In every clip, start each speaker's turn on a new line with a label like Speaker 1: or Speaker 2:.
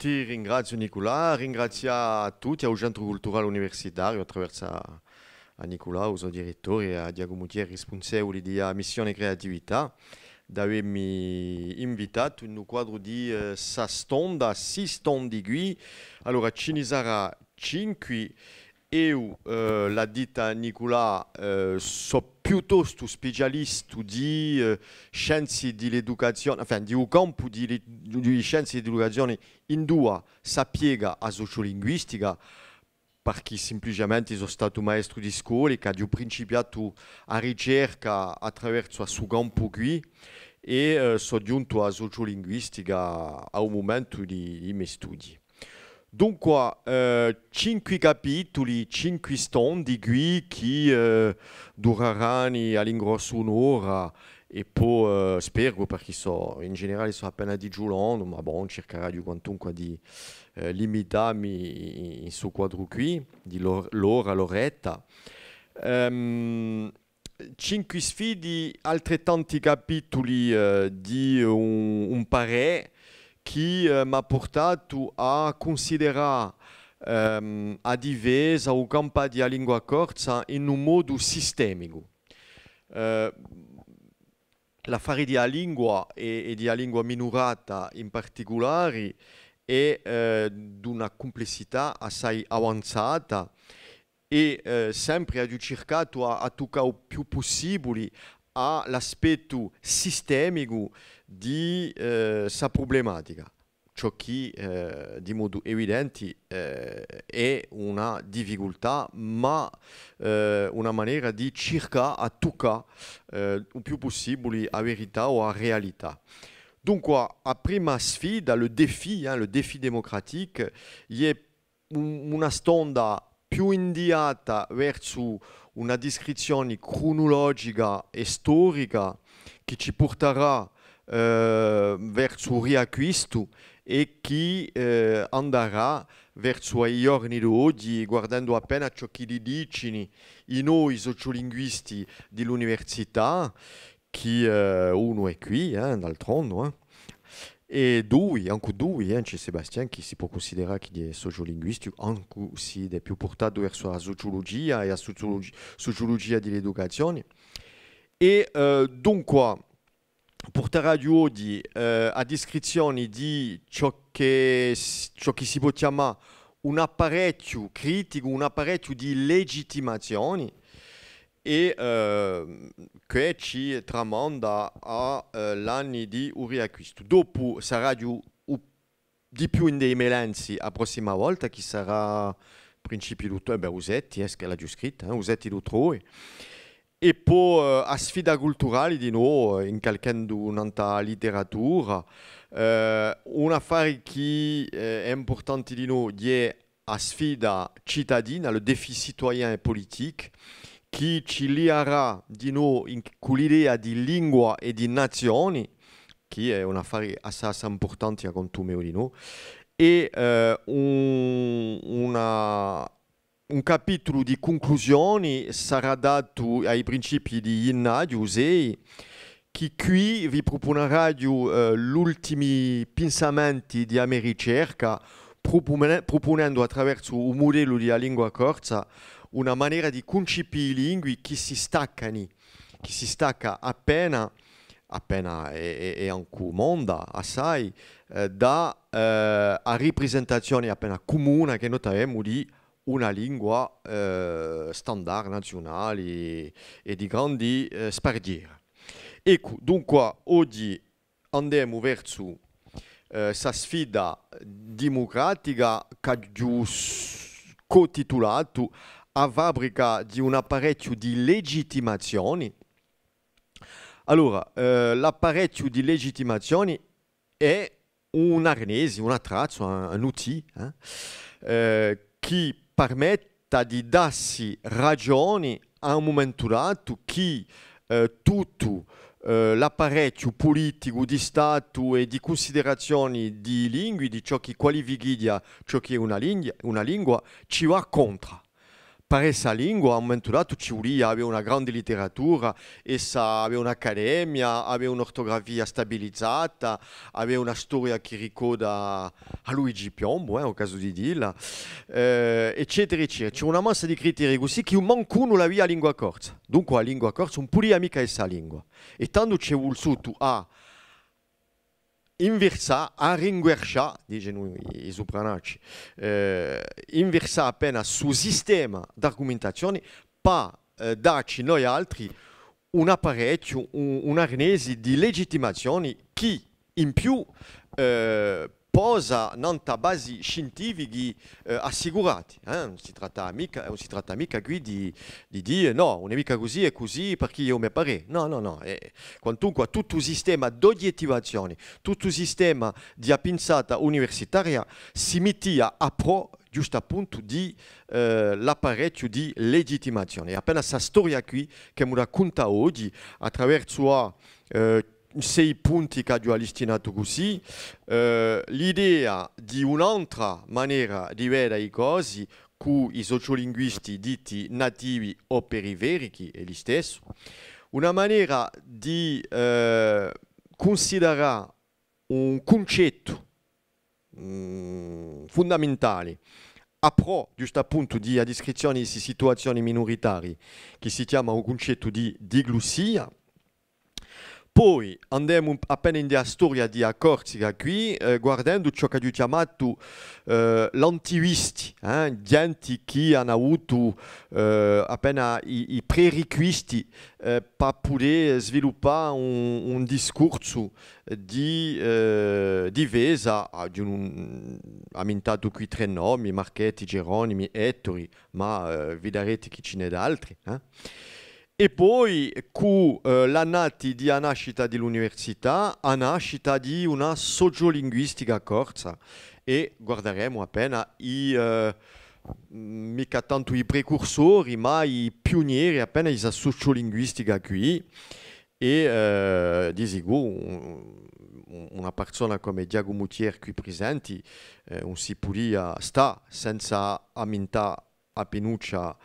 Speaker 1: Ti ringrazio Nicola, ringrazio a tutti, al Centro Culturale Universitario attraverso a Nicola, il suo direttore, e a Diago Mutier, responsabili di Missione e Creatività, da avermi invitato in un quadro di sei stondi qui. Allora, ce ne sarà 5. Io, l'ha dita Nicola, so piuttosto specialista di scienze dell'educazione, enfin, di un campo di scienze dell'educazione in due, si piega a sociolinguistica, perché semplicemente sono stato maestro di scuola che ho principiato a ricerca attraverso il suo campo qui e sono giunto a sociolinguistica a un momento di miei studi. Dunque, 5 capitoli, 5 stondi qui che dureranno all'ingrosso un'ora e poi spero perché in generale sono appena di giorno, ma bon, cercherò di quantunque di limitarmi in suo quadro qui, di l'ora, l'oretta. Ehm, 5 sfide, altrettanti capitoli di un parere che mi ha portato a considerare a difesa o campo di lingua corsa in un modo sistemico. Eh, L'affare di lingua e di lingua minorata in particolare è di una complessità assai avanzata e sempre ho cercato a toccare il più possibile all'aspetto sistemico di questa problematica. Ciò che di modo evidente è una difficoltà, ma una maniera di cercare a toccare il più possibile la verità o la realtà. Dunque, la prima sfida, le défi démocratique, è una stonda più indiata verso una descrizione cronologica e storica che ci porterà verso il riacquisto e che andrà verso i giorni d'oggi, guardando appena ciò che dicono i noi sociolinguisti dell'università, che uno è qui, d'altronde, e due, anche due, c'è Sebastian che si può considerare che è sociolinguistico, anche se è più portato verso la sociologia e la sociologia dell'educazione. E dunque porterà di oggi a descrizione di ciò che si può chiamare un apparecchio critico, un apparecchio di legittimazione e che ci tramanda all'anno di un riacquisto. Dopo sarà di più in dei melanzi la prossima volta, che sarà principi d'ottobre, usetti, che l'ha già scritto, usetti d'ottobre. E poi a sfida culturale di nuovo, incalcando un'altra letteratura, un affare che è importante di noi è la sfida cittadina, il défi citoyen e politique, che ci liarà di nuovo con l'idea di lingua e di nazioni, che è un affare assai importante a conto di noi, e un capitolo di conclusioni sarà dato ai principi di Innadio Usei, che qui vi proponerà gli ultimi pensamenti di mia ricerca, proponendo attraverso un modello di lingua corsa una maniera di concepire i lingue che si staccano, che si stacca appena è anche monda assai, da a rappresentazione appena comune che noi abbiamo di una lingua standard nazionale e di grandi spardiere. Ecco, dunque oggi andiamo verso questa sfida democratica che ho cotitolato a fabbrica di un apparecchio di legittimazione. Allora, l'apparecchio di legittimazione è un arnese, un attrezzo, un outil che permetta di darsi ragioni a un momento dato che tutto l'apparecchio politico di Stato e di considerazioni di lingue, di ciò che qualifica ciò che è una lingua, ci va contro. per questa lingua a un momento dato ci voleva avere una grande letteratura, essa aveva un'accademia, aveva un'ortografia stabilizzata, aveva una storia che ricorda a Luigi Piombo, o caso di dirla, eccetera, eccetera. C'è una massa di criteri così che mancuno la via lingua corsa. Dunque la lingua corsa un pure amica questa lingua. E tanto c'è voluto a inversare, a ringuerciare, dicono i sopranacci, inversare appena sul sistema d'argomentazione per darci noi altri un apparecchio, un'arnesi di legittimazione che in più posa nella base scientifiche assicurate. Non si tratta mica qui di dire no, non è mica così, è così perché io mi pare. No, no, no. Quantunque tutto il sistema di oggettivazione, tutto il sistema di pensata universitaria si mettia a pro giusto appunto di l'apparecchio di legittimazione. E appena questa storia qui che mi racconta oggi attraverso 6 punti che ho listinato così, l'idea di un'altra maniera di vedere le cose con i sociolinguisti diti nativi o periferici, è lo stesso, una maniera di considerare un concetto fondamentale a pro, giusto appunto, di a descrizione di situazioni minoritarie, che si chiama un concetto di diglossia. Poi andiamo appena in la storia di Corsica qui, guardando ciò che ho chiamato l'antivisti, gente che hanno avuto appena i prerequisiti per poter sviluppare un discorso di difesa, ambientato qui 3 nomi, Marchetti, Geronimi, Ettori, ma vedrete che ce n'è da altri. E poi con la nascita dell'università, la nascita di una sociolinguistica corsa e guarderemo appena mica tanto i precursori, ma i pionieri appena di sociolinguistica qui e di sicuro una persona come Diago Mutier qui presenti non si poteva stare senza ammentare a Penuccia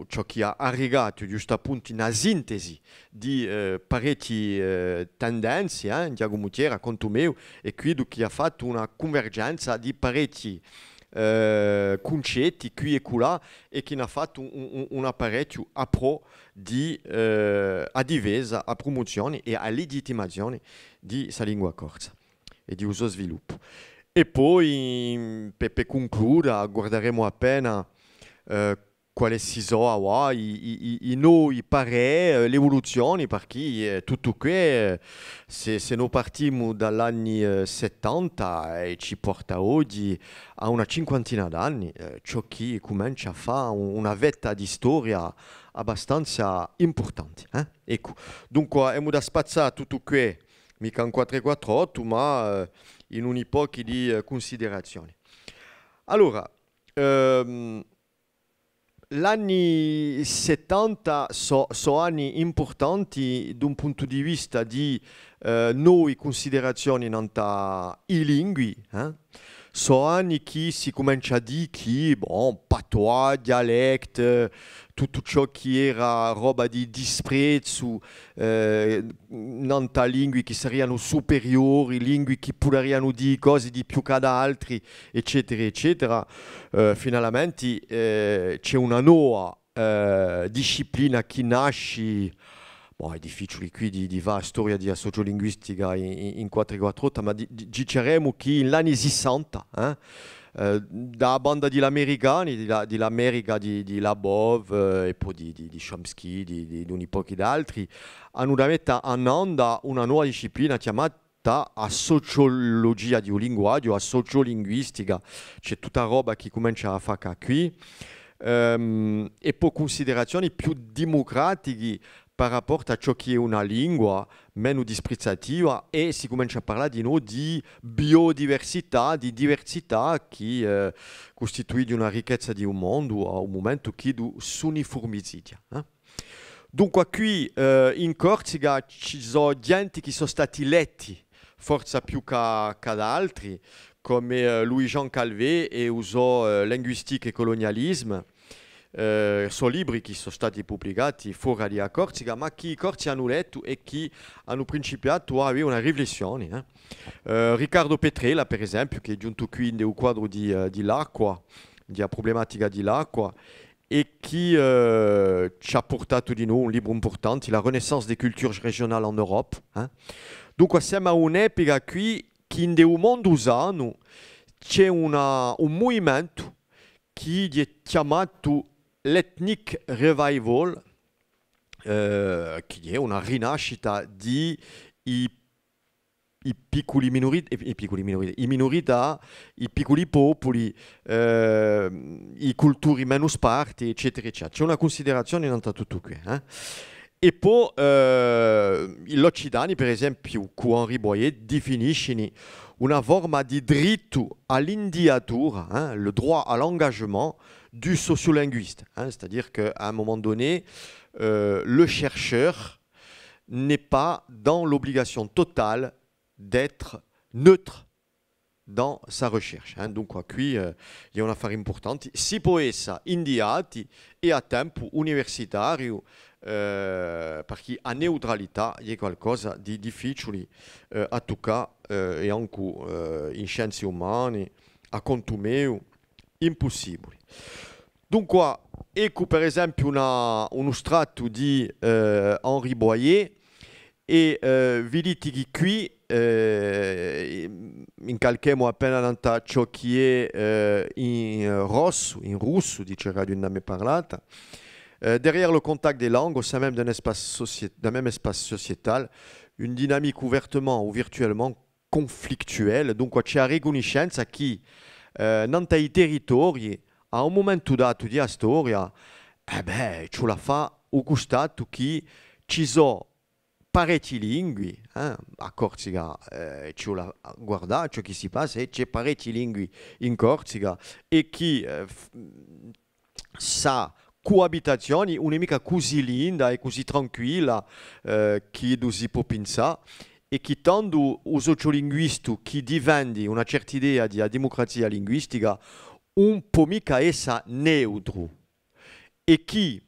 Speaker 1: ciò che ha arrivato giusto appunto in una sintesi di parecchie tendenze, Diago Mutiera, conto mio, e qui che ha fatto una convergenza di parecchi concetti qui e là e che ha fatto un apparecchio a pro di a difesa, a promozione e a legittimazione di questa lingua corsa e di uso sviluppo. E poi per concludere guarderemo appena quale si sono i nuovi pareri, le evoluzioni, perché tutto qui, se noi partiamo dagli anni 70 e ci porta oggi a una cinquantina d'anni, ciò che comincia a fare una vetta di storia abbastanza importante. Ecco, dunque abbiamo da spazzare tutto qui, mica un 448, ma in un'epoca di considerazioni. Allora, l'anni 70 sono anni importanti da un punto di vista di nuove considerazioni i lingui. Sono anni che si comincia a dire che patois, dialetto, tutto ciò che era roba di disprezzo, lingue che sarebbero superiori, lingue che potrebbero dire cose di più che ad altri, eccetera, eccetera. Finalmente c'è una nuova disciplina che nasce. È difficile qui di fare la storia della sociolinguistica in 448, ma diciamo che negli anni 60, da banda di americani, dell'America di Labov e poi di Chomsky, di un'epoca di altri, hanno messo in onda una nuova disciplina chiamata a sociologia di un linguaggio, a sociolinguistica. C'è tutta roba che comincia a fare qui e poi considerazioni più democratiche per rapport a ciò che è una lingua meno disprezzativa e si comincia a parlare di noi di biodiversità, di diversità che costituisce una ricchezza di un mondo a un momento che s'uniformizza. Dunque qui in Corsica ci sono gente che sono stati letti forse più che da altri, come Louis-Jean Calvé e usò linguistica e colonialisme. sono libri che sono stati pubblicati fuori di Corsica, ma che i corsi hanno letto e che hanno principiato a avere una riflessione. Riccardo Petrella, per esempio, che è giunto qui nel quadro di l'acqua, della problematica dell'acqua, e qui ci ha portato di nuovo un libro importante, La Renaissance des cultures régionales en Europe. Dunque siamo a un'epoca qui che nel mondo usano c'è un movimento che è chiamato l'ethnic revival, che è una rinascita di i piccoli i minorità, i piccoli popoli, i culturi meno sparti, eccetera, eccetera. C'è una considerazione in tutto qui. E poi l'Occidani, per esempio, con Henri Boyer, definiscono una forma di diritto all'indiatura, le droit à l'engagement du sociolinguiste. C'est-à-dire qu'à un moment donné, le chercheur n'est pas dans l'obligation totale d'être neutre dans sa recherche. Donc qui il y a un'affare importante. Si può essere inviati e a tempo universitario, perché la neutralità è qualcosa di difficile a toccare e anche in scienze umane, a conto mio, impossibile. Dunque, ecco per esempio uno strato di Henri Boyer e vi dite che qui in qualche modo appena nanta ciò che è in russo, dice Radio Indame Parlata, derrière le contact des langues, au sein même d'un même espace sociétal, une dynamique ouvertement ou virtuellement conflictuelle. Dunque c'è la riconoscenza che nei territori, a un momento dato di storia, ce la fa o costato che ci sono parecchi lingue, a Corsica ci la guardare ciò che si passa e c'è parecchi lingue in Corsica e chi sa coabitazione non è mica così linda e così tranquilla che si può pensare e che tanto i sociolinguisti che difendono una certa idea di democrazia linguistica un po' mica essa neutro e che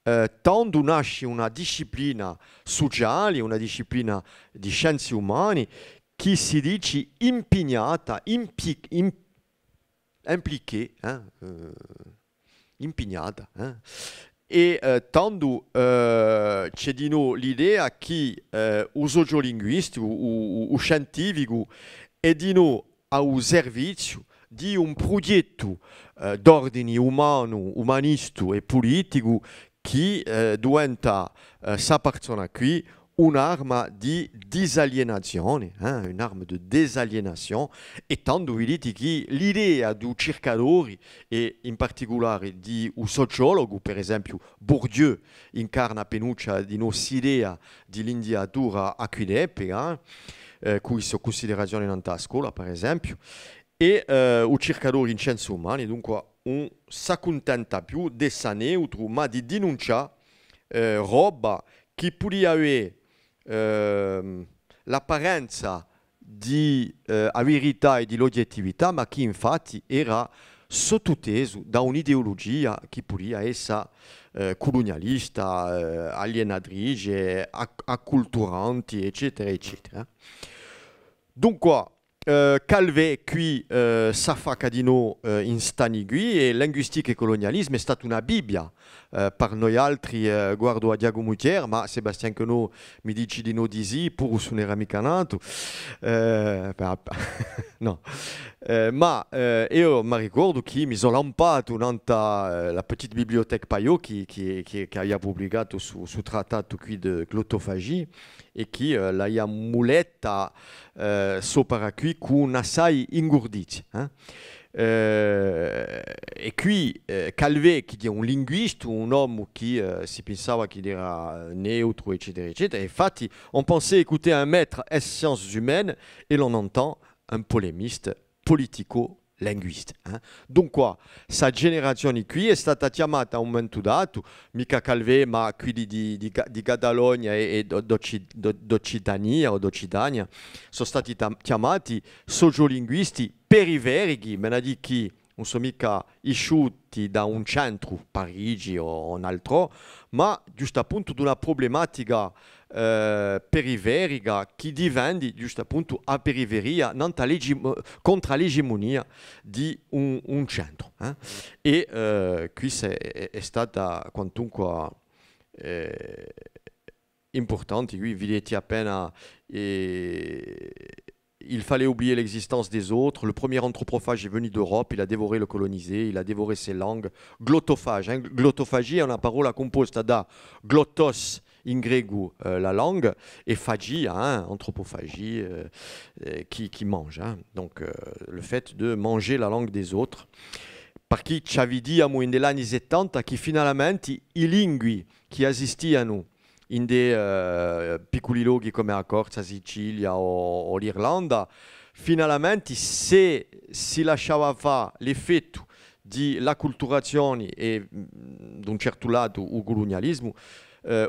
Speaker 1: tanto nasce una disciplina sociale, una disciplina di scienze umane che si dice impegnata, impegnata. E tanto c'è di noi l'idea che il sociolinguistico, o scientifico, è di noi al servizio di un progetto d'ordine umano, umanistico e politico che diventa sa persona qui un'arma di disalienazione, un'arma di desalienazione e tanto vi dite che l'idea di cercatori e in particolare di un sociologo, per esempio Bourdieu incarna penuccia di nostra idea di l'indiatura a quell'epoca, cui sono considerazioni in scuola per esempio, e un cercatore in scienze umane, dunque non si accontenta più di essere neutro, ma di denunciare roba che poteva avere l'apparenza di verità e di oggettività, ma che infatti era sottoteso da un'ideologia che poteva essere colonialista, alienatrice, acculturante, eccetera, eccetera. Dunque, Calvet qui s'affacca di noi in stanigui e linguistica e colonialismo è stata una Bibbia per noi altri, guardo a Diago Mutier, ma Sebastian Queneau mi dice di no di sì, pur se non era mica nato. No. Ma io mi ricordo che mi sono lampato la petite bibliothèque Payot che aveva pubblicato su trattato qui di glottofagie e che l'ha muletta sopra qui con assai ingurditi. E qui Calvet, che è un linguiste, un uomo che si pensava che era neutro, eccetera, eccetera. Infatti, on pensait écouter un maître en sciences humaines et l'on entend un polémiste politico-linguiste. Dunque, questa generazione qui è stata chiamata a un momento dato, mica Calvet, ma qui di Catalogna e d'Occitania o d'Occitania, sono stati chiamati sociolinguisti periferici, me ne dico che non sono mica isciuti da un centro, Parigi o un altro, ma giusto appunto di una problematica periferica che diventa giusto appunto a periferia contro l'egemonia di un centro. E qui è stata quantunque importante, qui vedete appena il fallait oublier l'existence des autres. Le premier anthropophage est venu d'Europe, il a dévoré le colonisé, il a dévoré ses langues. Glottophage. Glottophagie è una parola composta da glottos in grego la langue et phagie, anthropophagie, qui mange. Donc le fait de manger la langue des autres. Perché ci vediamo negli anni 70 che finalmente i lingui che esistevano in dei piccoli luoghi come la Corsa, Sicilia o l'Irlanda, finalmente se si lasciava fare l'effetto dell'acculturazione e da un certo lato il colonialismo,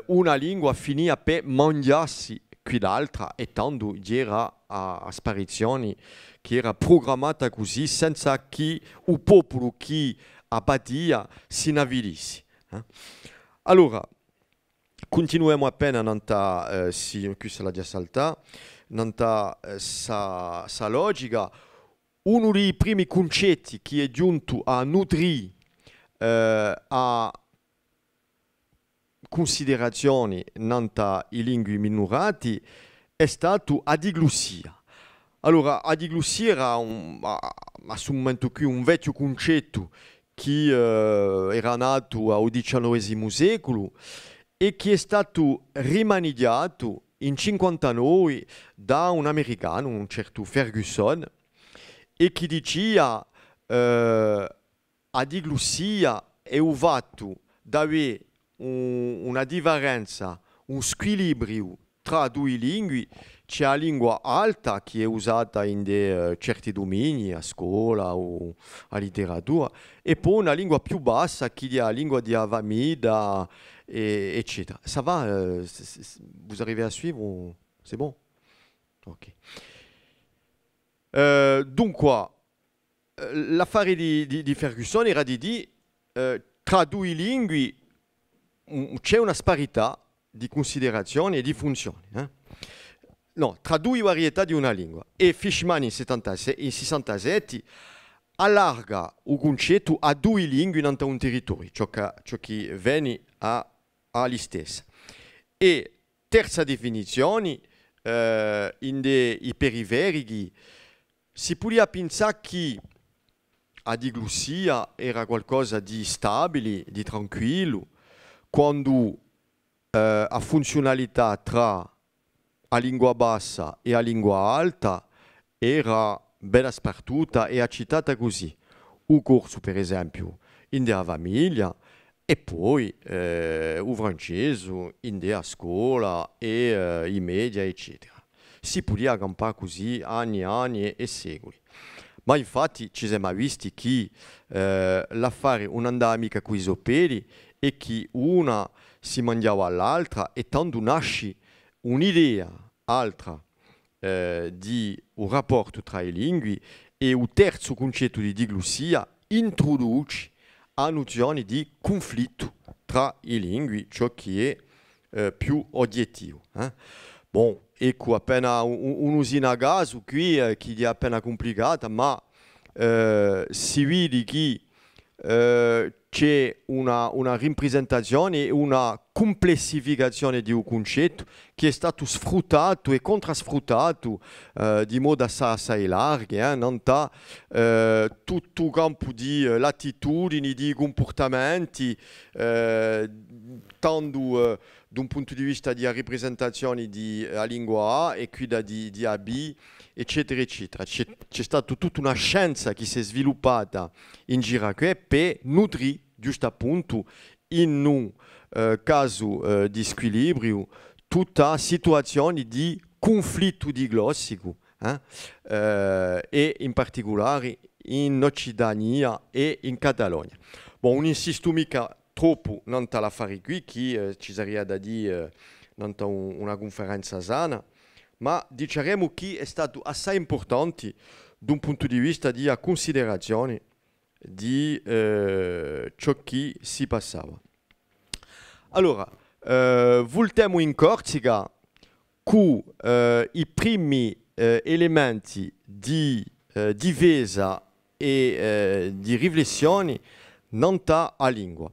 Speaker 1: una lingua finiva per mangiarsi qui l'altra e tanto c'era a sparizioni che era programmata così senza che il popolo che abbadia si navigasse. Allora, continuiamo appena nanta questa la già salta nanta sa logica. Uno dei primi concetti che è giunto a nutrire a considerazioni nanta i lingui minorati è stato adiglussia. Allora, adiglussia era a su momento qui un vecchio concetto che era nato al XIX secolo e che è stato rimaniato in 59 da un americano, un certo Ferguson, e che diceva adiglussia è un fatto di avere una differenza, un squilibrio tra due lingue. C'è la lingua alta che è usata in certi domini, a scuola o a letteratura, e poi una lingua più bassa che è la lingua di famiglia, eccetera. Ça va? Vous arrivez à suivre? C'est bon? Ok. Dunque, l'affare di Ferguson era di dire tra due lingue c'è una sparità di considerazioni e di funzioni. No, tra due varietà di una lingua. E Fishman in 67 allarga il concetto a due lingue in un territorio, ciò che viene agli stessi. E terza definizione, in dei periferici, si poteva pensare che la diglossia era qualcosa di stabile, di tranquillo, quando la funzionalità tra la lingua bassa e la lingua alta era ben spartuta e accettata così. Un corso, per esempio, in della famiglia e poi il francese in della scuola e i media, eccetera. Si poteva campare così anni e anni e secoli. Ma infatti ci siamo visti che l'affare non andava mica con i soperi e che una si mangiava all'altra e tanto nasce un'idea altra di un rapporto tra le lingue e il terzo concetto di diglossia introduce la nozione di conflitto tra le lingue, ciò che è più obiettivo. Bon, ecco appena un'usina a gas qui che è appena complicata, ma si vede che c'è una rappresentazione e una complessificazione di un concetto che è stato sfruttato e contrasfruttato di modo assai largo, non da tutto il campo di latitudini, di comportamenti, tanto da un punto di vista di rappresentazione di lingua A e qui di AB, eccetera, eccetera. C'è stata tutta una scienza che si è sviluppata in giro per nutrire, giusto appunto, in un caso di squilibrio, tutta situazione di conflitto diglossico, e in particolare in Occitania e in Catalogna. Bon, non insisto mica troppo non l'affare qui, che ci sarebbe da dire non una conferenza sana, ma diciamo che è stato assai importante da un punto di vista di considerazione di ciò che si passava. Allora, voltiamo in Corsica con i primi elementi di difesa e di riflessione nanta a lingua.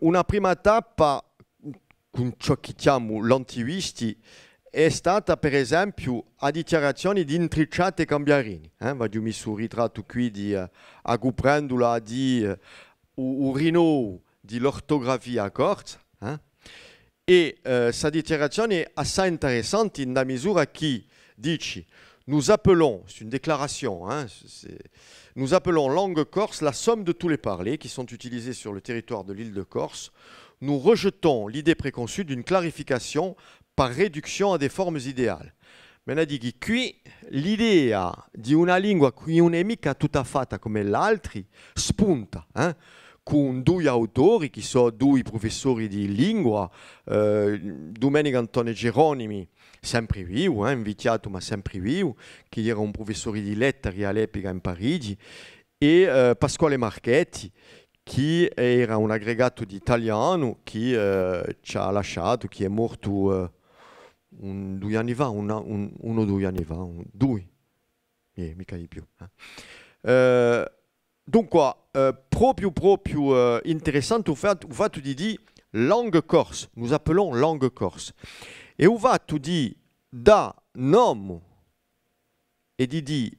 Speaker 1: Una prima tappa con ciò che chiamo l'antivisti è stata per esempio a dichiarazioni di intricciate Cambiarini. Voglio mi sul ritratto qui di Aguprendula di Urino di l'ortografia corsa. E sa dichiarazione è assai interessante in la misura che dice nous appelons, c'est une déclaration, nous appelons langue corse la somme de tous les parlers qui sont utilisés sur le territoire de l'île de Corse. Nous rejetons l'idée préconçue d'une clarification par réduction a des formes idéali. Me dico qui l'idea di una lingua che non è mica tutta fatta come l'altri spunta, con due autori che sono due professori di lingua, Domenico Antonio Geronimi, sempre vivo, invitato ma sempre vivo, che era un professore di lettere all'epoca in Parigi, e Pasquale Marchetti, che era un aggregato di italiano che ci ha lasciato, che è morto 2 anni fa, uno o 2 anni fa, mica di più. Dunque, proprio interessante il fatto di dire langue corse, nous appelons langue corse. E il fatto di da nome e di dire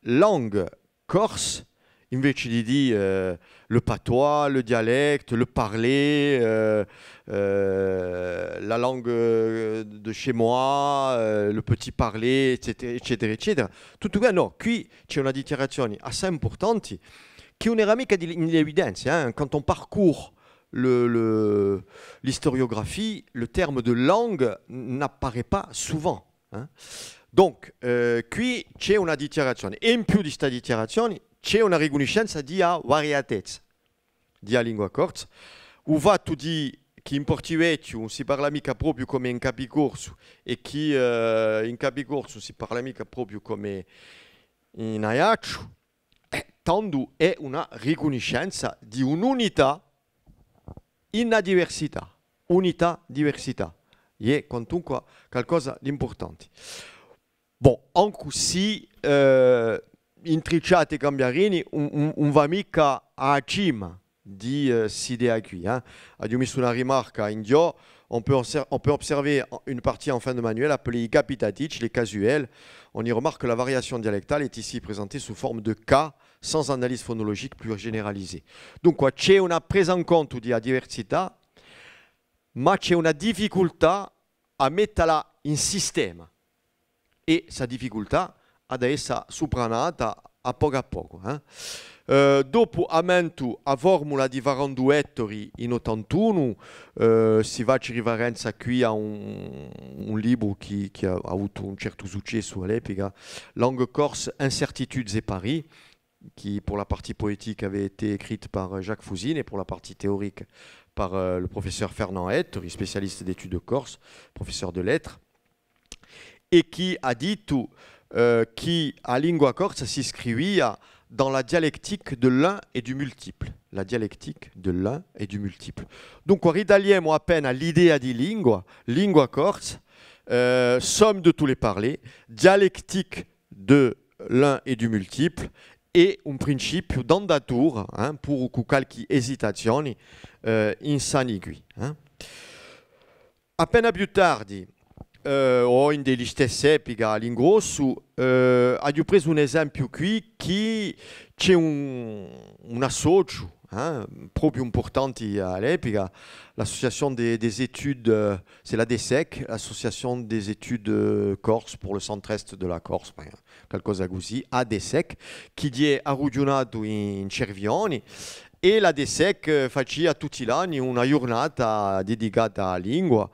Speaker 1: langue corse, invece di dire le patois, le dialecte, le parler, la langue de chez moi, le petit parler, eccetera. Tuttavia no, qui c'è una dichiarazione assai importante che non era mica in evidenza. Quand on parcourt l'historiographie, le terme de langue n'apparaît pas souvent. Donc, qui c'è una dichiarazione. E in più di questa dichiarazione c'è una riconoscenza di variatezza di lingua corsa. Il fatto di che in portoghese non si parla mica proprio come in Capicorso e che in Capicorso si parla mica proprio come in Ajaccio, tanto è una riconoscenza di un'unità in una diversità. Unità, diversità. E quantunque qualcosa di importante. Bon, anche se intricciate Cambiarini non va mica a cima di s'idea qui. Abbiamo messo una rimarca in Dio, on peut observer une partie en fin de manuel appelée i capitatici, les casuels. On y remarque que la variation dialectale est ici présentée sous forme de cas, sans analyse phonologique plus généralisée. Donc, c'è una presa in conto di diversità, ma c'è una difficoltà a metterla in sistema. E sa difficoltà ad essere superata a poco. Dopo aumento a formula di Varando Ettori in 81, si va a riferenza qui a un libro che ha avuto un certo successo all'epoca, Langue corse, incertitudes et paris, qui pour la partie poétique avait été écrite par Jacques Fouzine et pour la partie théorique par le professeur Fernand Ettori, spécialiste d'études de Corse, professeur de lettres, et qui a dit que la lingua corsa si scrivia dans la dialectique de l'un et du multiple. La dialectique de l'un et du multiple. Donc, ridaliamo appena l'idea di lingua corsa, somme de tous les parlers, dialectique de l'un et du multiple, et un principio d'andatura, pour qualche esitazioni in sanigui. Appena più tardi, o in degli stessi epoche all'ingrosso, ho preso un esempio qui che c'è un associo proprio importante all'epoca, l'association des études, c'est la DESEC, l'association des études corse pour le centre-est de la Corse, qualcosa così, ADESEC, che è arrugionato in Cervioni, e la DESEC faceva tutti gli anni una giornata dedicata alla lingua,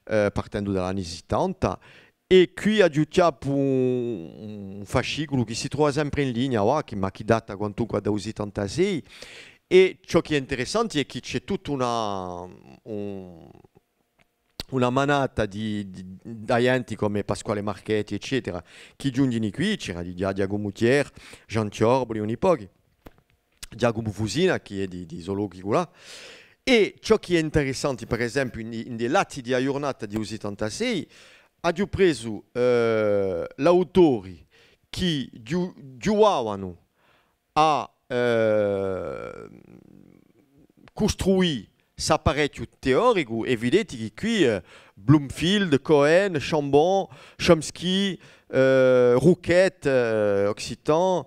Speaker 1: partendo dagli anni 70, e qui ha giudicato un fascicolo che si trova sempre in linea, ma che data quantunque da 76, e ciò che è interessante è che c'è tutta una manata di enti come Pasquale Marchetti, eccetera, che giungono qui, c'era di Diago Mutier, Jean Tiorboli, un pochi, Giacomo Fusina, che è di zoologico là. E ciò che è interessante, per esempio, in dei lati di giornata di 76, ha preso l'autori che giocavano a costruire questo apparecchio teorico, e vedete che qui Bloomfield, Cohen, Chambon, Chomsky, Rouquette, Occitan,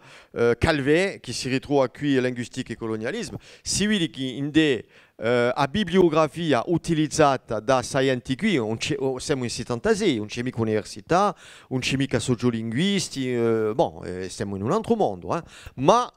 Speaker 1: Calvet, che si ritrova qui linguistica e colonialismo, si vede che in la bibliografia utilizzata da scienziati qui, siamo in 76, non c'è mica università, non c'è mica sociolinguisti, siamo in un altro mondo, ma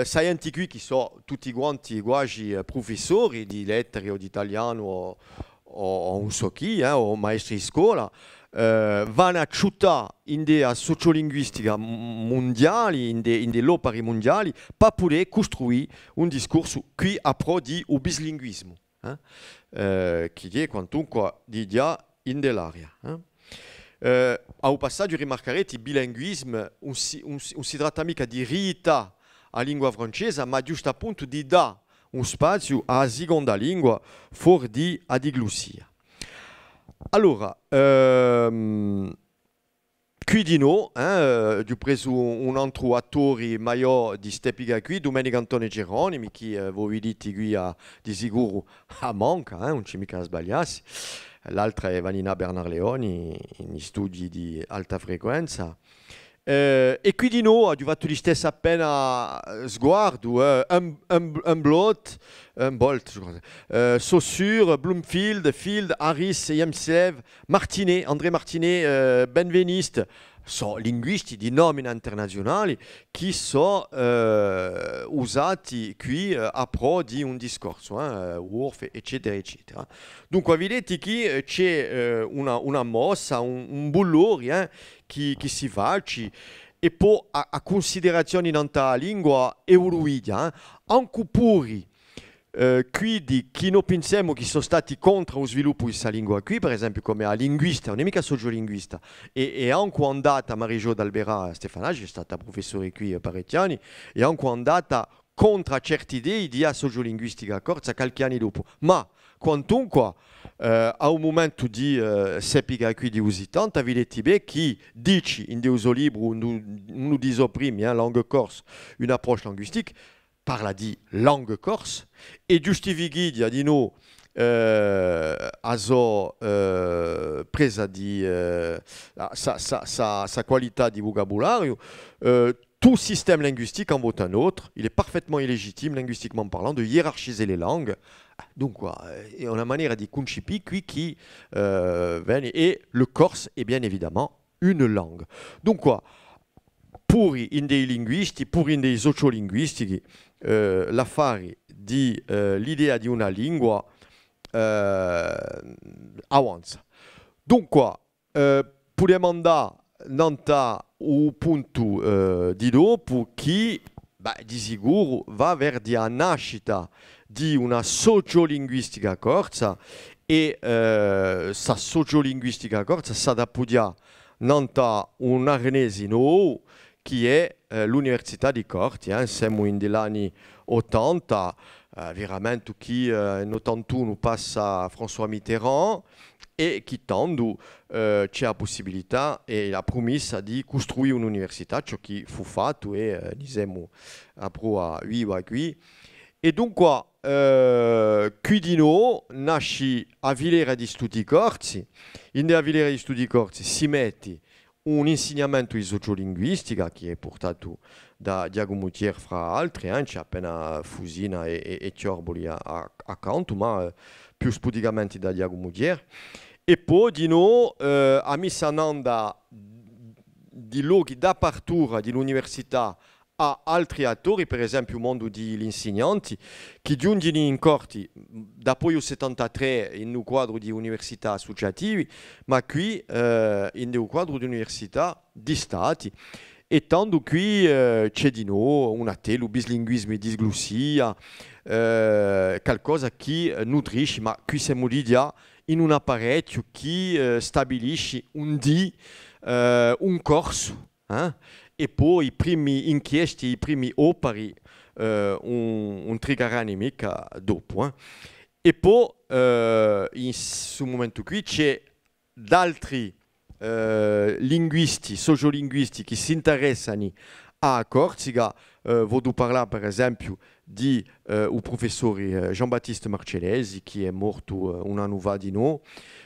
Speaker 1: scienziati qui che sono tutti quanti quasi professori di lettere o di italiano o non so chi, o maestri di scuola, vanno a città in delle sociolinguistica mondiali, in delle opere mondiali, per poter costruire un discorso qui a pro di bislinguismo, che è quantunque di già in dell'area. Al passaggio rimarcherete il bilinguismo non si tratta mica di rita a lingua francese, ma giusto appunto di dare un spazio alla seconda lingua fuori di adiglussia. Allora, qui di noi, ho preso un altro attore maggiore di Stepiga qui, Domenico Antonio Geronimi, che voi vedete qui di sicuro a manca, non c'è mica a sbagliarsi. L'altra è Vanina Bernarleoni, in studi di alta frequenza. E qui di noi, ho fatto gli stessi appena sguardo, un Bolt, Saussure, Bloomfield, Field, Harris, Yemtsev, Martinet, André Martinet, Benveniste, sono linguisti di nomina internazionali che sono usati qui a pro di un discorso, Worf, eccetera, eccetera. Dunque, vedete che c'è una mossa, un bullore che si fa, e poi a considerazioni in tanta lingua evoluita, anche pure quindi chi non pensiamo che sono stati contro lo sviluppo di questa lingua qui, per esempio come a linguista, non è mica sociolinguista, e anche andata Marie-Jo d'Albera Stefanagi, è stata professore qui parecchi anni, e anche andata contro certe idee di sociolinguistica corsa qualche anno dopo. Ma quantunque a un momento di sepiga qui di usitante, vedete bene che dice in dei suoi libri, uno dei suoi primi, langue corse, un'approccia linguistica, parla di langue corse e giustifica di noi a sua presa di sa qualità di vocabolario. Tout système linguistique en vaut un autre. Il est parfaitement illégitime, linguistiquement parlant, de hiérarchiser les langues. Donc, il y a une manière de conceper qui et le corse est bien évidemment une langue. Donc, pour dei linguisti, pour dei sociolinguisti, l'affare di l'idea di una lingua avanza. Dunque, possiamo andare nanta un punto di dopo che di sicuro va verso la nascita di una sociolinguistica corsa e questa sociolinguistica corsa si appoggia nanta un arnese nuovo che è l'Università di Corti. Siamo in degli anni 80, veramente che in 81 passa François Mitterrand, e che tanto c'è la possibilità e la promessa di costruire un'università, ciò che fu fatto e diciamo a viva qui. E dunque qui di noi nasce a Vilera di Studi Corsi. In la Vilera di Studi Corsi si mette un insegnamento di sociolinguistica che è portato da Giacomo Mutier fra altri, c'è appena Fusina e Ciorboli accanto, ma più sputicamente da Giacomo Mutier. E poi di noi a Missananda di luoghi d'apertura dell'università a altri attori, per esempio il mondo degli insegnanti, che giungono in corti dopo il 73 in un quadro di università associativi, ma qui in un quadro di università di stati. E tanto qui c'è di noi una tela, bislinguismo e disglossia, qualcosa che nutrisce, ma qui siamo lì già in un apparecchio che stabilisce un corso, e poi i primi inchiesti, i primi operi un trigarani mica dopo. E poi, in questo momento qui, c'è altri linguisti, sociolinguisti che si interessano a Corsica. Voglio parlare per esempio di un professore Jean-Baptiste Marcellesi, che è morto un anno fa di noi,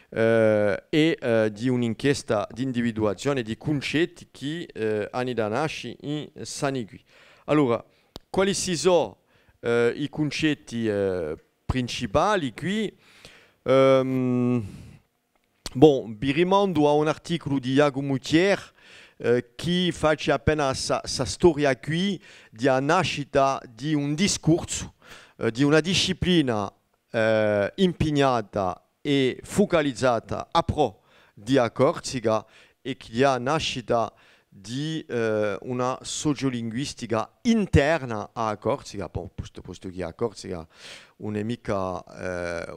Speaker 1: e di un'inchiesta di individuazione di concetti che hanno da nascere in Sanigui. Allora, quali sono i concetti principali qui? Bon, vi rimando a un articolo di Iago Mutier che fa appena sa storia qui di nascita di un discorso, di una disciplina impegnata e focalizzata a pro di Corsica e che dia nascita di una sociolinguistica interna a Corsica, posto che a Corsica non è mica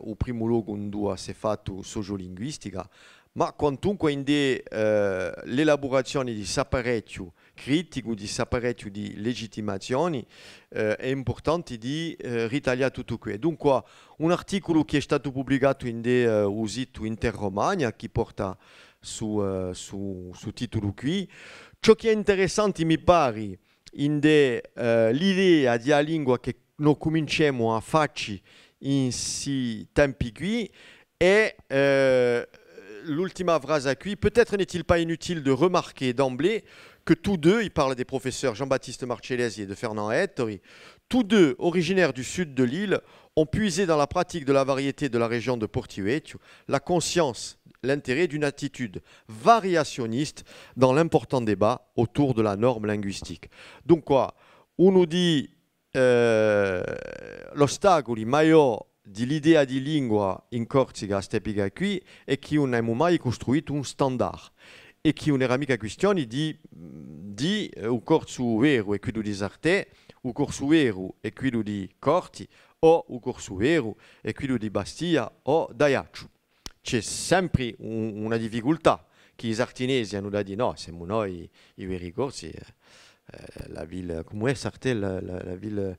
Speaker 1: il primo luogo dove si è fatto sociolinguistica, ma quantunque in l'elaborazione di apparecchio critico, di apparecchio di legittimazione, è importante di ritagliare tutto qui. Dunque, un articolo che è stato pubblicato in un sito Interromagna che porta su titolo qui. Ciò che è interessante mi pare in l'idea di una lingua che noi cominciamo a farci in questi tempi qui è l'ultima phrase qui. Peut-être n'est-il pas inutile de remarquer d'emblée que tous deux, il parle des professeurs Jean-Baptiste Marcellesi et de Fernand Ettori, tous deux originaires du sud de l'île, ont puisé dans la pratique de la variété de la région de Porto Vecchio la conscience, l'intérêt d'une attitude variationniste dans l'important débat autour de la norme linguistique. Donc quoi, on nous dit l'ostacolo maggiore dell'idea di lingua in Corsica stepica qui è che non abbiamo mai costruito un standard e che non era mica questione di un corso vero e quello di Sartè, un corso vero e quello di Corti o un corso vero e quello di Bastia o d'Ajaccio. C'è sempre una difficoltà che i sartinesi hanno da dire no, siamo noi i veri corsi. La ville, come è Sartè, la ville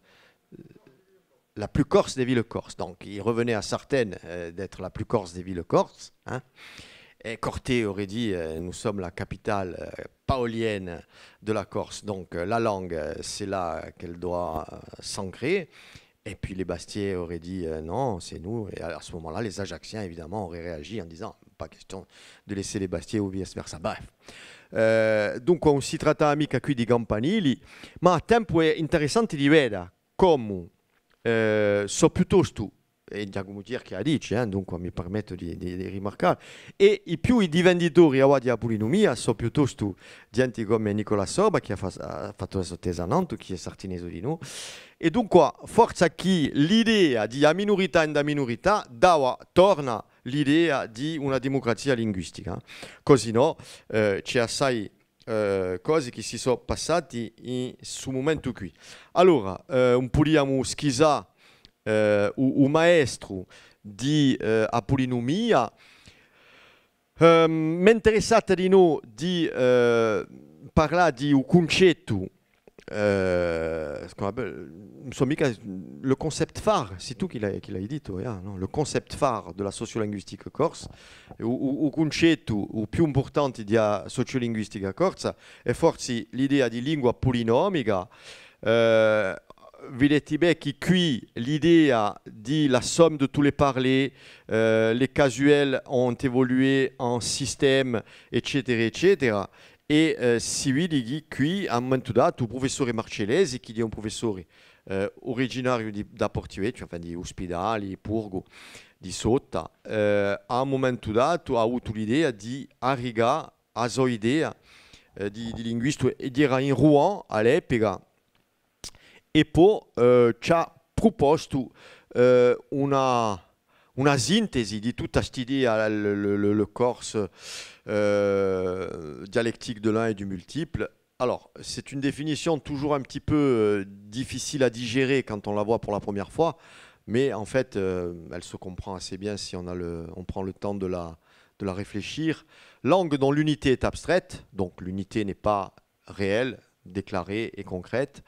Speaker 1: la plus corse des villes corses. Donc, il revenait à Sartène d'être la plus corse des villes corses. Hein. Et Corté aurait dit nous sommes la capitale paolienne de la Corse. Donc, la langue, c'est là qu'elle doit s'ancrer. Et puis, les Bastiais auraient dit non, c'est nous. Et à ce moment-là, les Ajacciens, évidemment, auraient réagi en disant pas question de laisser les Bastiais ou vice-versa. Bref. Dunque, si tratta mica qui di campanili, ma a tempo è interessante di vedere come so piuttosto, e Giacomo Tirchi ha dice, dunque mi permetto di rimarcare, e i venditori di polinomia sono piuttosto gente come Nicola Sorba, che ha fatto adesso tesananto, che è sartinese di noi, e dunque forza che l'idea di a minorità in da minorità torna l'idea di una democrazia linguistica, così no, c'è assai cose che si sono passate in questo momento qui. Allora, un po' di schisa un maestro di polinomia. Mi è interessato di noi di parlare di un concetto, le concept phare, c'est tout qu'il a dit, non? Le concept phare de la sociolinguistica corse, il concetto più importante della sociolinguistica corsa è forse l'idea di lingua polinomica. Vedete bene che qui l'idea di la somme de tous les parlers, les casuels ont évolué en système, eccetera, eccetera. E si vede che qui, a un momento dato, il professore Marcellesi, che è un professore originario da Porto Vecchio, di Ospedali, Purgo, di Sotta, a un momento dato ha avuto l'idea di arrivare a sua idea di linguista, ed era in Rouen all'epoca, e poi ci ha proposto una sintesi di tutta quest'idea, le corse dialectique de l'un et du multiple. Alors, c'est une définition toujours un petit peu difficile à digérer quand on la voit pour la première fois, mais en fait, elle se comprend assez bien si on prend le temps de la réfléchir. Langue dont l'unité est abstraite, donc l'unité n'est pas réelle, déclarée et concrète.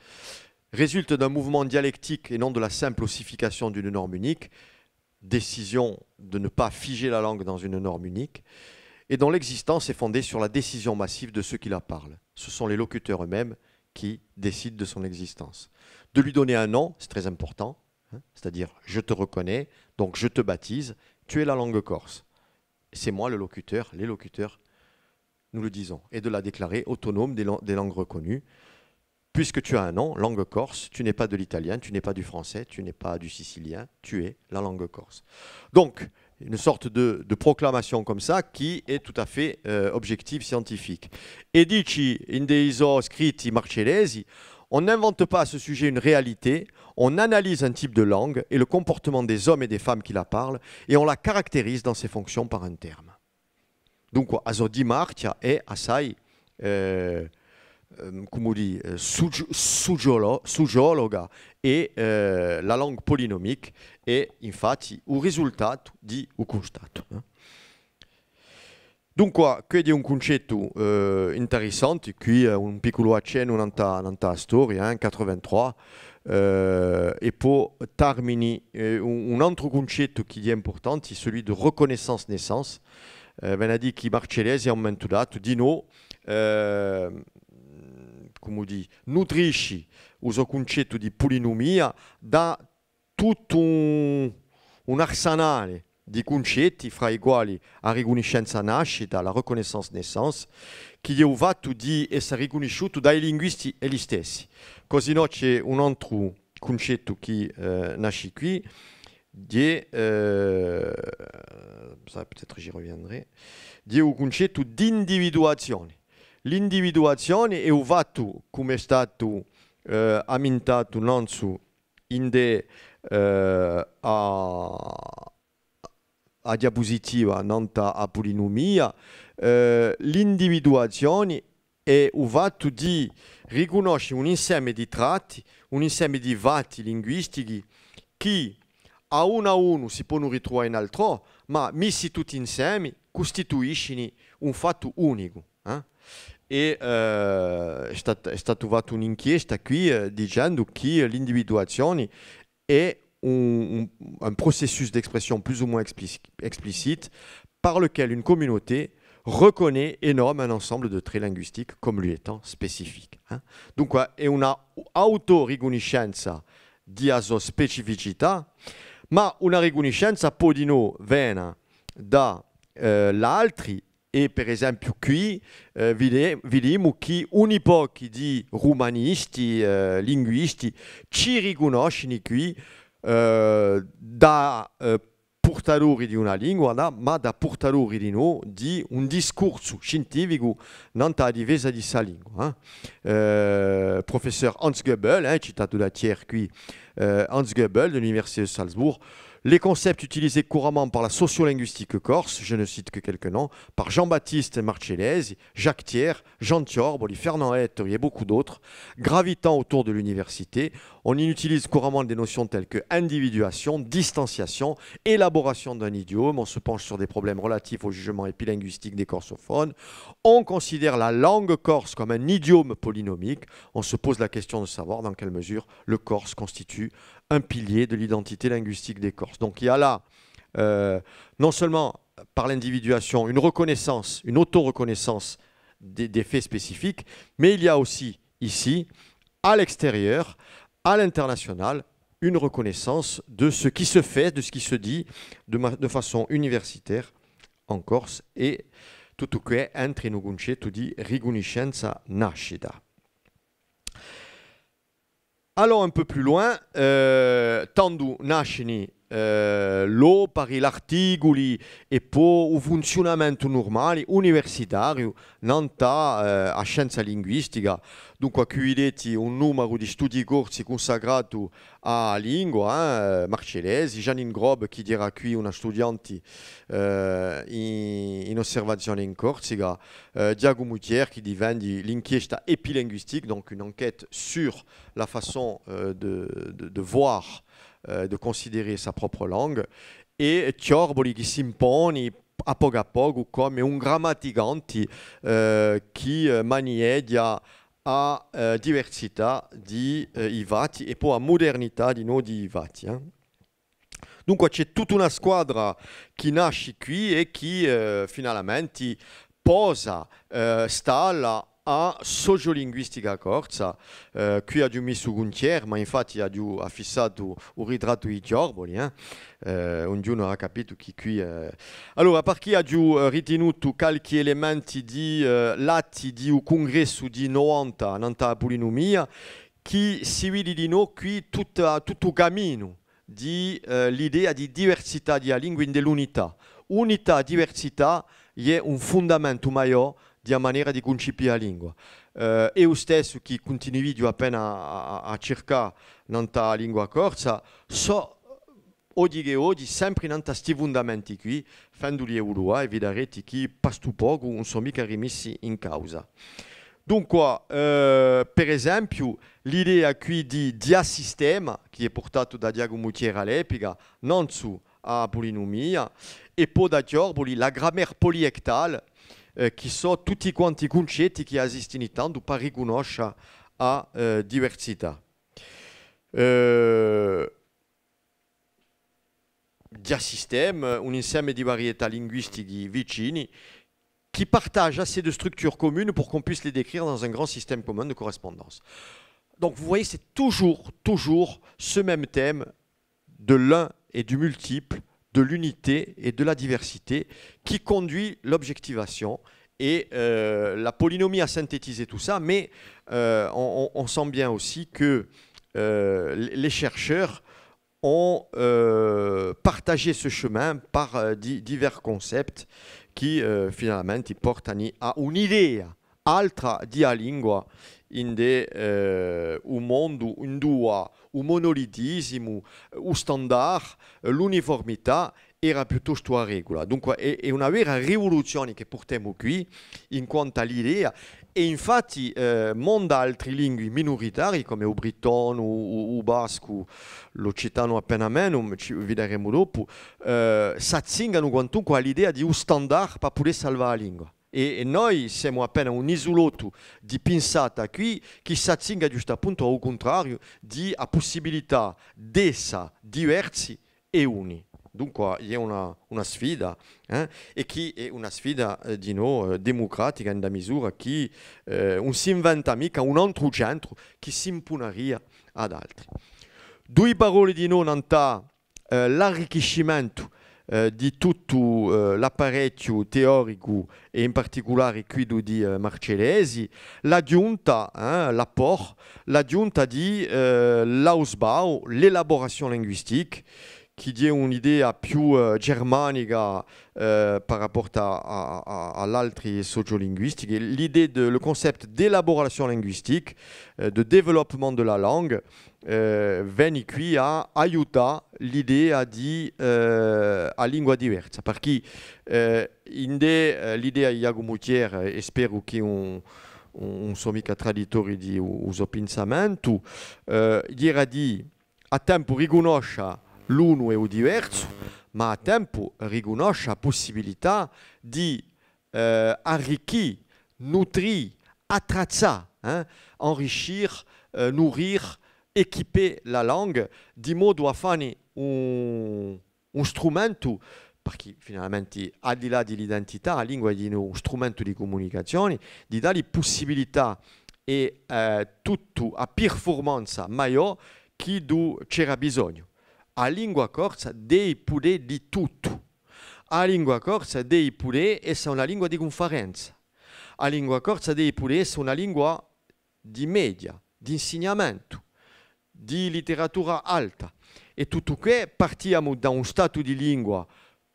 Speaker 1: résulte d'un mouvement dialectique et non de la simple ossification d'une norme unique, décision de ne pas figer la langue dans une norme unique, et dont l'existence est fondée sur la décision massive de ceux qui la parlent. Ce sont les locuteurs eux-mêmes qui décident de son existence. De lui donner un nom, c'est très important, hein, c'est-à-dire je te reconnais, donc je te baptise, tu es la langue corse. C'est moi le locuteur, les locuteurs, nous le disons, et de la déclarer autonome des langues reconnues. Puisque tu as un nom, langue corse, tu n'es pas de l'italien, tu n'es pas du français, tu n'es pas du sicilien, tu es la langue corse. Donc, une sorte de proclamation comme ça qui est tout à fait objective, scientifique. E dici in deiso scritti marcellesi, on n'invente pas à ce sujet une réalité, on analyse un type de langue et le comportement des hommes et des femmes qui la parlent, et on la caractérise dans ses fonctions par un terme. Dunque, aso di marcia è assai... come dire, sugiologa e la langue polinomique è infatti un risultato di un constato. Dunque, qui è un concetto interessante, qui un piccolo accenno nella storia, 83, e poi termini un altro concetto che è importante, celui de reconnaissance-naissance. Viene a dire che Marcellesi ha aumentato di no, come dire, nutrisce il concetto di polinomia da tutto un arsenale di concetti, fra i quali la riconoscenza nascita, la reconnaissance-naissance, che è fatto di essere riconosciuto dai linguisti e gli stessi. Così no c'è un altro concetto che nasce qui, ça peut-être j'y reviendrai, di un concetto di individuazione. L'individuazione è un fatto, come è stato ammintato non su in a diapositiva, non a polinomia, l'individuazione è un fatto di riconoscere un insieme di tratti, un insieme di fatti linguistici che a uno si possono ritrovare in altro, ma messi tutti insieme costituiscono un fatto unico. E è stata fatta un'inchiesta qui dicendo che l'individuazione è un processus d'expression plus ou moins explicite par lequel une communauté reconnaît et nomme un ensemble de traits linguistiques comme lui étant spécifiques. Dunque è una autoriconoscenza di specificità, ma una riconoscenza può di no venire da l'altri. E per esempio qui vediamo che un pochi di romanisti, linguisti ci riconoscono qui da portatori di una lingua, ma da portatori di un discorso scientifico non a difesa di questa lingua. Professeur Hans Goebbels, citato da Thiers qui, Hans Goebbels de l'Université de Salzbourg, les concepts utilisés couramment par la sociolinguistique corse, je ne cite que quelques noms, par Jean-Baptiste Marcellesi, Jacques Thiers, Jean Tiorboli, Fernand Ettori et beaucoup d'autres, gravitant autour de l'université, on y utilise couramment des notions telles que individuation, distanciation, élaboration d'un idiome, on se penche sur des problèmes relatifs au jugement épilinguistique des corsophones, on considère la langue corse comme un idiome polynomique, on se pose la question de savoir dans quelle mesure le corse constitue un pilier de l'identité linguistique des Corses. Donc il y a là, non seulement par l'individuation, une reconnaissance, une auto-reconnaissance des faits spécifiques, mais il y a aussi ici, à l'extérieur, à l'international, une reconnaissance de ce qui se fait, de ce qui se dit de façon universitaire en Corse, et tutto qui entra in un concetto di riconoscenza nascita. Allons un peu plus loin, tanto nascono l'opera, gli articoli e poi un funzionamento normale universitario non a scienza linguistica. Dunque qui vedete un numero di studi corsi consacrati alla lingua, Marcellesi, Janine Grob che dirà qui una studiante in osservazione in Corsica, Diago Moutier qui divenne l'inchiesta epilinguistique, donc une enquête sur la façon de voir, de considérer sa propre langue, e Tiorboli che si impone a poco come un grammaticante che maneggia a diversità di i vati e poi a modernità di noi di vati. Dunque c'è tutta una squadra che nasce qui e che finalmente posa, stalla a sociolinguistica corsa. Qui ha giù messo Guntier, ma infatti ha fissato un ritratto di Giorboli. Ognuno ha capito che qui... Allora, perché ha giù ritenuto qualche elemento di lati di un congresso di 90 nella polinomia, che si vede di noi qui tutto il cammino di l'idea di diversità di lingua in dell'unità. Unità, diversità è un fondamento maggiore di una maniera di concepire la lingua. Io stesso, che continuo appena a cercare nella lingua corsa, so oggi sempre in questi fondamenti qui, fendoli evoluare e vedrete che pasto poco non sono mica rimessi in causa. Dunque, per esempio, l'idea qui di diasistema, che è portato da Diago Mutiera all'epoca, non su a polinomia, e poi da Giorboli, la grammaire poliectale, che sono tutti quanti concetti che esistono tanto per riconoscere la diversità. Diasistema, un insieme di varietà linguistiche vicini, qui partagent assez de structures communes pour qu'on puisse les décrire dans un grand système commun de correspondance. Donc vous voyez, c'est toujours ce même thème de l'un et du multiple, de l'unité et de la diversité qui conduit l'objectivation. Et la polynomie a synthétisé tout ça, mais on sent bien aussi que les chercheurs ont partagé ce chemin par divers concepts che finalmente portano a un'idea altra di lingua in un mondo in cui il monolitismo, il standard, l'uniformità era piuttosto la regola. Dunque è una vera rivoluzione che portiamo qui in quanto all'idea. E infatti molte altre lingue minoritarie come il brittono, il basco, l'occitano appena meno, ci vedremo dopo, s'azzingano quantunque all'idea di un standard per poter salvare la lingua. E noi siamo appena un isolotto di pensata qui che s'azzinga giusto appunto al contrario di a possibilità di essere diversi e uni. Dunque è una sfida, e che è una sfida di noi democratica in misura che non si inventa mica un altro centro che si imponeria ad altri. Due parole di noi l'arricchimento di tutto l'apparecchio teorico e in particolare quello di Marcellesi, l'aggiunta, l'aggiunta di l'Ausbau, l'elaborazione linguistica, qui dit une idée più germanica par rapport à l'altre sociolinguistique. L'idée le concept d'élaboration linguistique, de développement de la langue, venne qui a aiuta l'idée a di a lingua diversa. Perché l'idea di Iago Mutier, e spero che non sono mica traditori di uso pensamento, era di a tempo riconoscere l'uno e il diverso, ma a tempo riconosce la possibilità di arricchire, nutrire, attrezzare, enrichir, nourrir, équiper la langue di modo a fare un strumento, perché finalmente al di là dell'identità la lingua è uno strumento di comunicazione, di dare possibilità e tutto a performance maggiore che c'era bisogno. A lingua corsa dei poter di tutto. A lingua corsa dei poter essere una lingua di conferenza. A lingua corsa dei poter essere una lingua di media, di insegnamento, di letteratura alta. E tutto che partiamo da un stato di lingua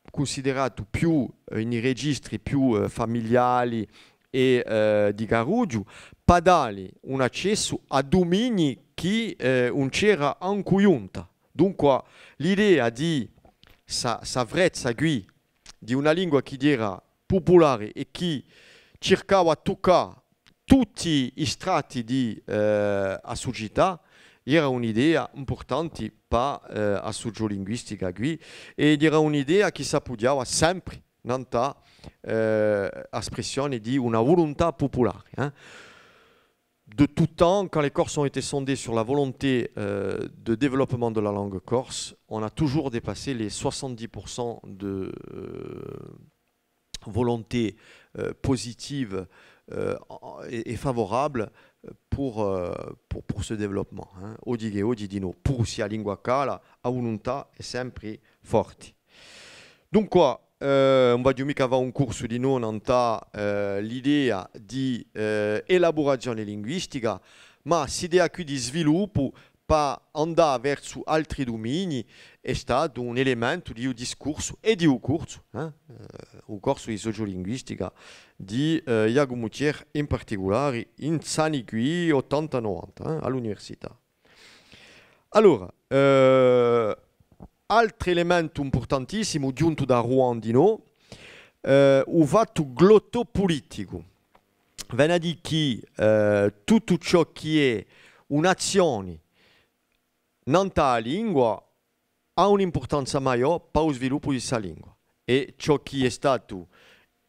Speaker 1: considerato più in registri più familiari e di garuggio, per dare un accesso a domini che non c'era anche. Dunque l'idea di savrezza qui di una lingua che era popolare e che cercava di toccare tutti i strati della società era un'idea importante per la sociolinguistica qui ed era un'idea che si appoggiava sempre nella espressione di una volontà popolare. de tout temps, quand les Corses ont été sondés sur la volonté de développement de la langue corse, on a toujours dépassé les 70% de volonté positive et favorable pour ce développement. Oggi di no, pur sia lingua cala, la volontà è sempre forte. Dunque, non voglio mica avere un corso di non l'idea di elaborazione linguistica, ma l'idea qui di sviluppo per andare verso altri domini è stato un elemento di un discorso e di un corso, un corso di sociolinguistica di Iago Mutier in particolare in anni qui 80-90 all'università. Allora, altro elemento importantissimo giunto da Ruandino, il fatto glottopolitico. Viene a dire che tutto ciò che è un'azione nella lingua ha un'importanza maggiore per lo sviluppo di questa lingua. E ciò che è stato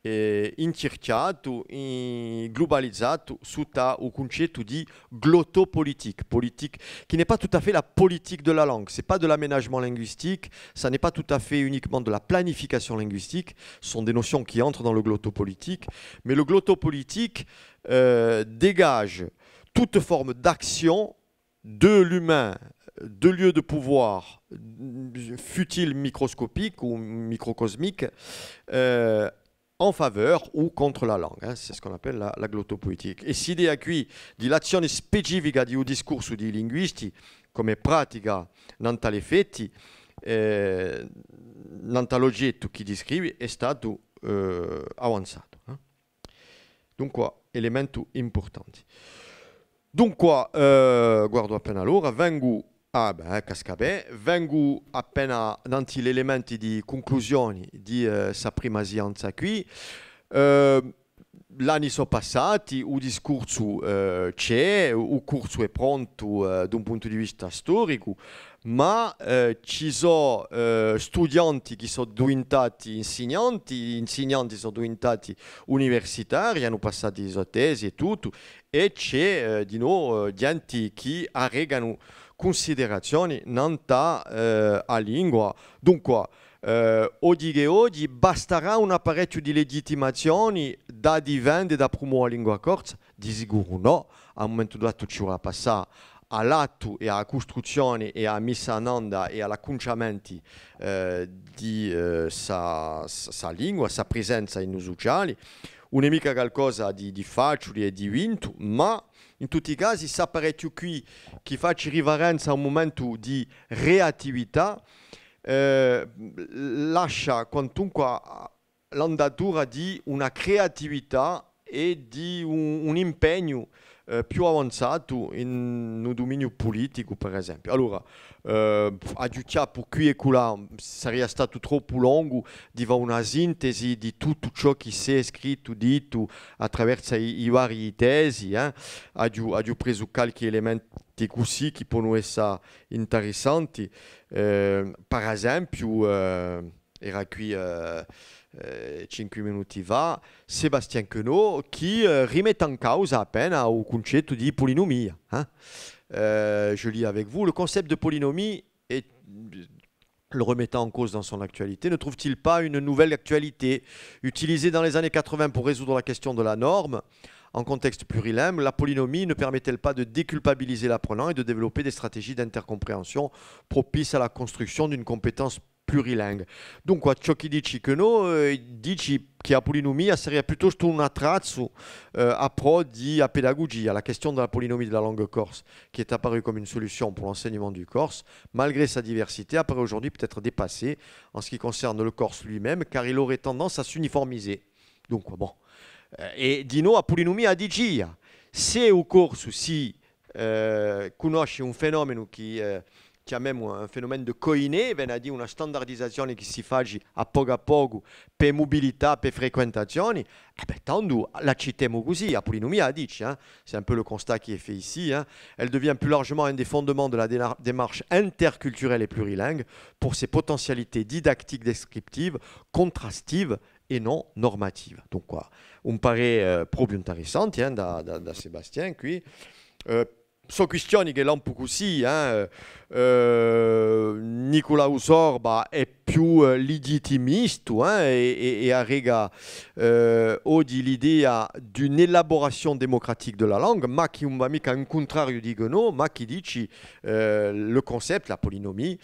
Speaker 1: incercato, globalizzato sotto il concetto di glottopolitique, politique qui n'est pas tout à fait la politique de la langue, c'est pas de l'aménagement linguistique, ça n'est pas tout à fait uniquement de la planification linguistique, ce sont des notions qui entrent dans le glottopolitique, mais le glottopolitique dégage toute forme d'action de l'humain, de lieu de pouvoir, fut-il microscopique ou microcosmique, en faveur o contro la langue, c'est ce qu'on appelle la glottopolitica. E si idea qui di l'azione specifica di un discorso di linguisti come pratica non tali effetti, non l'oggetto che descrive è stato avanzato. Dunque, elemento importante. Dunque, guardo appena l'ora, vengo appena davanti gli elementi di conclusione di questa prima seanza qui. L'anni sono passati, il discorso c'è, il corso è pronto da un punto di vista storico, ma ci sono studenti che sono diventati insegnanti sono diventati universitari, hanno passato le sue tesi e tutto, e c'è di nuovo gente che arregano considerazioni nella lingua. Dunque, oggi basterà un apparecchio di legittimazioni da difendere da promuovere la lingua corsa? Di sicuro no, a un momento dato ci vorrà passare all'atto e alla costruzione e alla messa in onda e all'acconciamento di sa lingua, sa presenza in sociali. Non è mica qualcosa di facile e di vinto, ma in tutti i casi l'apparecchio qui che fa riverenza a un momento di reattività lascia quantunque l'andatura di una creatività e di un impegno più avanzato in un dominio politico, per esempio. Allora, aggiungere per qui e là sarebbe stato troppo lungo di fare una sintesi di tutto ciò che si è scritto, detto attraverso i vari tesi. Ho preso qualche elementi così che possono essere interessanti. Per esempio, era qui 5 minuti fa, Sébastien Queneau che rimette en causa appena il concetto di polinomia. Je lis avec vous, le concept de polynomie, le remettant en cause dans son actualité, ne trouve-t-il pas une nouvelle actualité utilisée dans les années 80 pour résoudre la question de la norme en contexte plurilingue? La polynomie ne permet-elle pas de déculpabiliser l'apprenant et de développer des stratégies d'intercompréhension propices à la construction d'une compétence plurilingue? Dunque, ciò che dici che dici che la polinomia sarebbe piuttosto un attrezzo approdi à pédagogie, à la question de la polynomie de la langue corse, qui est apparue comme une solution pour l'enseignement du corse, malgré sa diversité, apparaît aujourd'hui peut-être dépassée en ce qui concerne le corse lui-même, car il aurait tendance à s'uniformiser. Donc, bon. E di nuovo a polinomia dicia, se il corso si conosce un fenomeno che chiamiamo un fenomeno di coine, viene a dire una standardizzazione che si fa a poco per mobilità, per frequentazioni, tanto la citiamo così, la polinomia dice, c'est un peu le constat qui est fait ici, elle devient plus largement un des fondements de la démarche interculturelle et plurilingue pour ses potentialités didactiques descriptives, contrastives e non normativa. Dunque, un parere proprio interessante da Sebastian qui. Sono questioni che là un po' così, Nicolaus Sorba è più legittimista e arrega oggi l'idea di un'elaborazione democratique de la langue, ma qui non va mica un contrario dicono, ma chi dice le concept, la polinomie,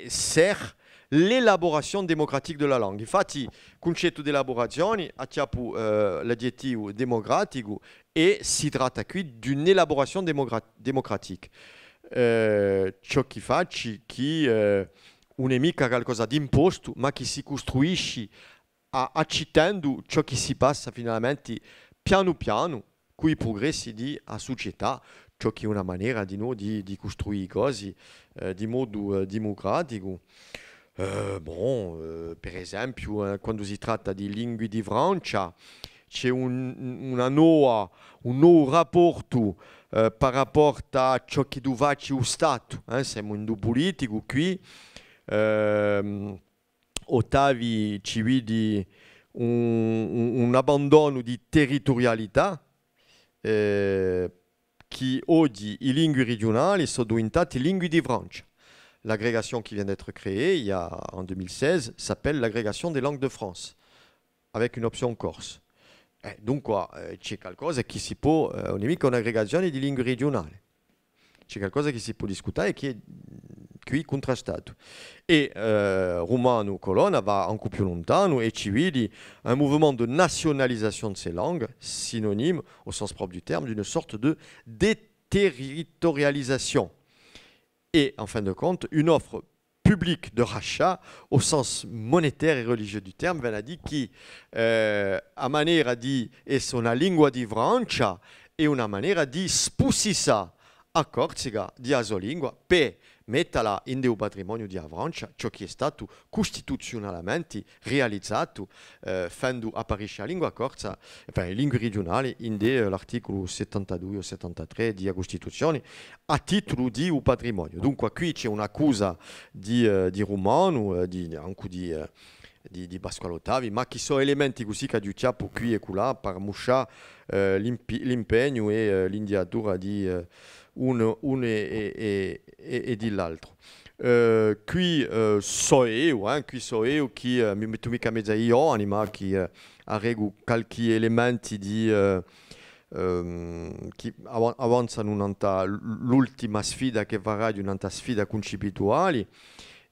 Speaker 1: sert l'elaborazione democratica della lingua. Infatti, il concetto di elaborazione ha l'aggettivo democratico e si tratta qui di un'elaborazione democratica. Ciò che fa che non è mica qualcosa di imposto, ma che si costruisce accettando ciò che si passa finalmente piano piano con i progressi della società, ciò che è una maniera di costruire cose di modo democratico. Per esempio, quando si tratta di lingue di Francia, c'è un nuovo rapporto per rapport a ciò che deve fare lo Stato. Siamo in un politico qui. Ottavi ci vede un abbandono di territorialità che oggi le lingue regionali sono diventate lingue di Francia. L'agrégation qui vient d'être créée en 2016 s'appelle l'agrégation des langues de France, avec une option corse. Donc, c'è qualcosa che si può, non è mica un'aggregazione di lingue regionali, c'è qualcosa che si può discutere e che è qui contrastato. E Romano Colonna va ancora più lontano e ci vede un mouvement de nationalisation de ces langues, synonyme, au sens propre du terme, d'une sorte de déterritorialisation. Et en fin de compte, une offre publique de rachat au sens monétaire et religieux du terme, venne a dire che a maniera di essere una lingua di Francia e una maniera di spusissa a Corsica di sua lingua per metterla in del patrimonio di Francia, ciò che è stato costituzionalmente realizzato, facendo apparire la lingua corsa, le lingue regionali in l'articolo 72 o 73 di Costituzione a titolo di un patrimonio. Dunque qui c'è un'accusa di Romano, anche di Pasquale Ottavi, ma che sono elementi così che aiutiamo qui e là per musciare l'impegno e l'indiatura di uno e dell'altro. Qui so io che mi metto mica a mezzo io, ma che arrego qualche elementi che avanzano l'ultima sfida che varrà di un'altra sfida concettuale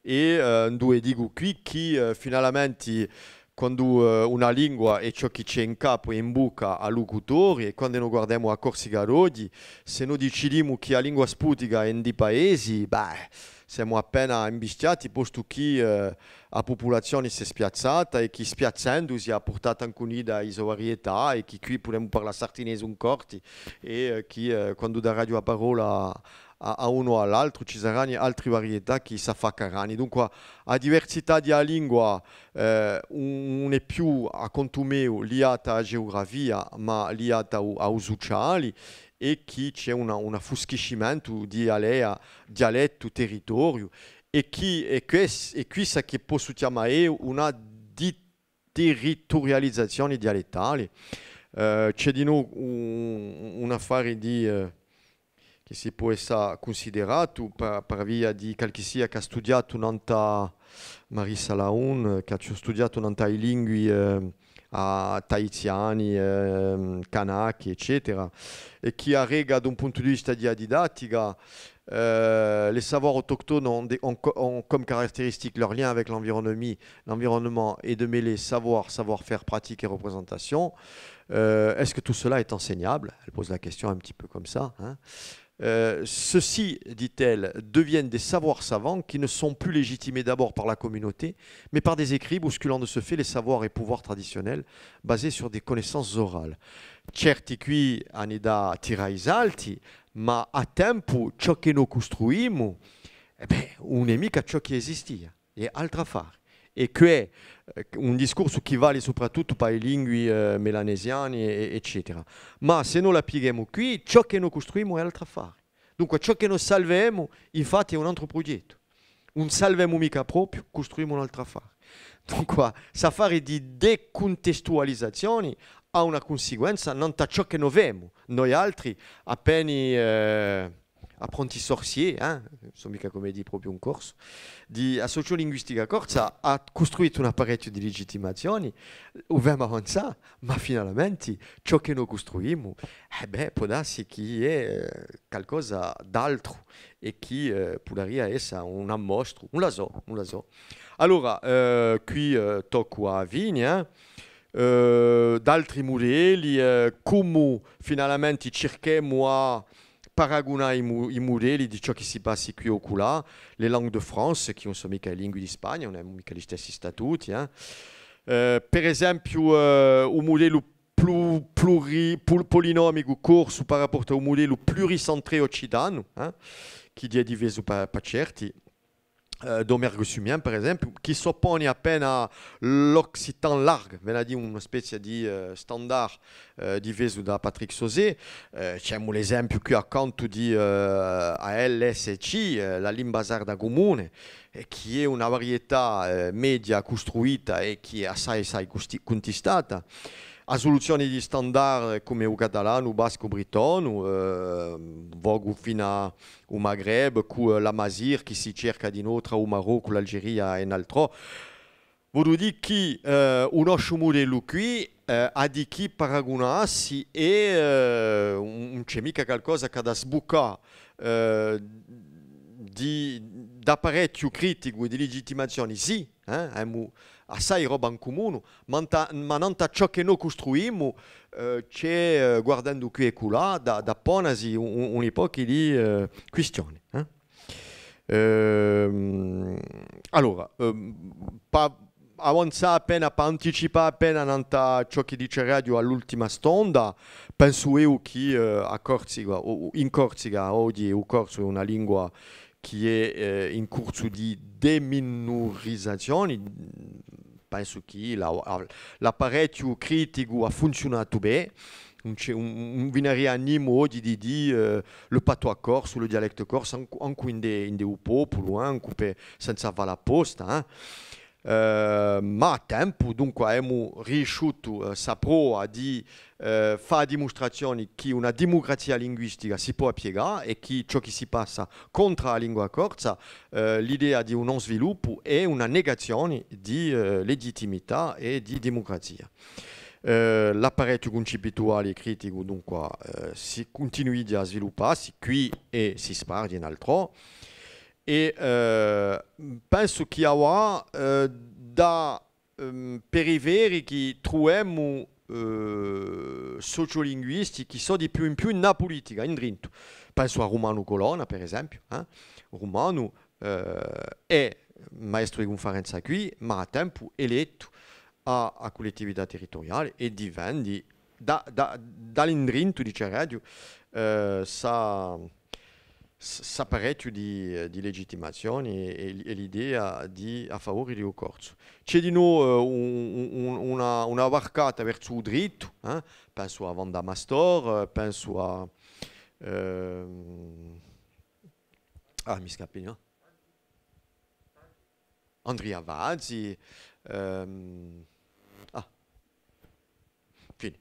Speaker 1: e due dico qui che finalmente quando una lingua è ciò che c'è in capo e in bocca a locutori e quando noi guardiamo a Corsica oggi, se noi decidiamo che la lingua sputica è in dei paesi, siamo appena imbestiati, posto che la popolazione si è spiazzata e che spiazzandosi ha portato anche un'ida a varietà e che qui possiamo parlare sartinese un corti e che quando da radio a parola a uno o all'altro ci saranno altre varietà che si affaccheranno. Dunque, la diversità della lingua non è più a conto mio legata alla geografia, ma legata ai sociali e che c'è un affuschimento di dialetto, territorio e questa che posso chiamare una deterritorializzazione dialettale. C'è di nuovo un affare che si può essere considerato per via di qualche sia che ha studiato nanta Marissa Laun, che ha studiato nanta i lingue tahitiani, kanaki, eccetera, e che arrega da un punto di vista di didattica les savoirs autochtones ont comme caractéristique leur lien avec l'environnement et de mêler savoir-faire, pratique et représentation. Est-ce que tout cela est enseignable? Elle pose la question un petit peu comme ça. Ceux-ci, dit-elle, deviennent des savoirs savants qui ne sont plus légitimés d'abord par la communauté, mais par des écrits bousculant de ce fait les savoirs et pouvoirs traditionnels basés sur des connaissances orales. Certi qui hanno da tirare i salti, ma a tempo ciò che noi costruiamo, non è mica ciò che esistia, è altro fare. E che è un discorso che vale soprattutto per le lingue melanesiane, eccetera. Ma se noi la pieghiamo qui, ciò che noi costruiamo è altro fare. Dunque ciò che noi salviamo, infatti, è un altro progetto. Non salviamo mica proprio, costruiamo un altro fare. Dunque, fare di decontestualizzazioni ha una conseguenza non da ciò che noi vediamo. Noi altri, appena apprentis sorcier, non so mica come di proprio un corso, di sociolinguistica corsa ha costruito un apparecchio di legittimazioni, abbiamo avanzato, ma finalmente ciò che noi costruiamo, può darsi che è qualcosa d'altro e che potrebbe essere un mostro, non lo so, non lo so. Allora, qui tocco a Vigna, d'altri modelli, come finalmente cerchiamo a paragonare i modelli di ciò che si passa qui o là, le lingue de France, che non sono mica le lingue di Spagna, non hanno mica gli stessi statuti. Per esempio, un modello polinomico corso par rapport a un modello pluricentré occidentale, che è diviso per certi. Domergue Sumien, per esempio, che s'oppone appena all'Occitan largo, viene a dire una specie di standard diviso da Patrick Sauzet. C'è l'esempio qui accanto di ALSC, la lingua sarda comune, che è una varietà media costruita e che è assai contestata. A soluzioni di standard come il catalano, il basco britano, vogo fino al Maghreb, con la Mazir che si cerca di nuovo tra il Marocco, l'Algeria e un altro. Voglio dire che un nostro modello qui ha di chi paragonarsi e non c'è mica qualcosa che da sbucare d'apparecchio critico e di legittimazione, sì, abbiamo assai roba in comune, ma non da ciò che noi costruiamo c'è, guardando qui e là, da ponasi un'epoca di questioni. Allora, avanzare appena, per anticipare appena ciò che dice Radio all'ultima stonda, penso io che a Corsica, in Corsica oggi il corso è una lingua che è in corso di deminorizzazione. Penso che l'apparecchio critico ha funzionato bene. Non viene animo oggi di dire il patois corso, il dialetto corso, anche in un popolo, anche senza fare apposta. Ma a tempo, dunque, abbiamo riuscito a prova di fare dimostrazioni che una democrazia linguistica si può piegare e che ciò che si passa contro la lingua corsa, l'idea di un non sviluppo è una negazione di legittimità e di democrazia. L'apparecchio concettuale e critico dunque si continua a svilupparsi qui e si spara in altro. E penso che avrà da periveri che troviamo sociolinguisti che sono di più in più in politica, in dritto. Penso a Romano Colonna, per esempio. Romano è maestro di conferenza qui, ma a tempo eletto a collettività territoriale e diventi dall'indrinto, dice Radio, s'apparecchio di legittimazione e l'idea a favore di un corso. C'è di nuovo una varcata verso il dritto, penso a Vanda Mastor, penso a... mi scappi, no? Andrea Vazzi, fine.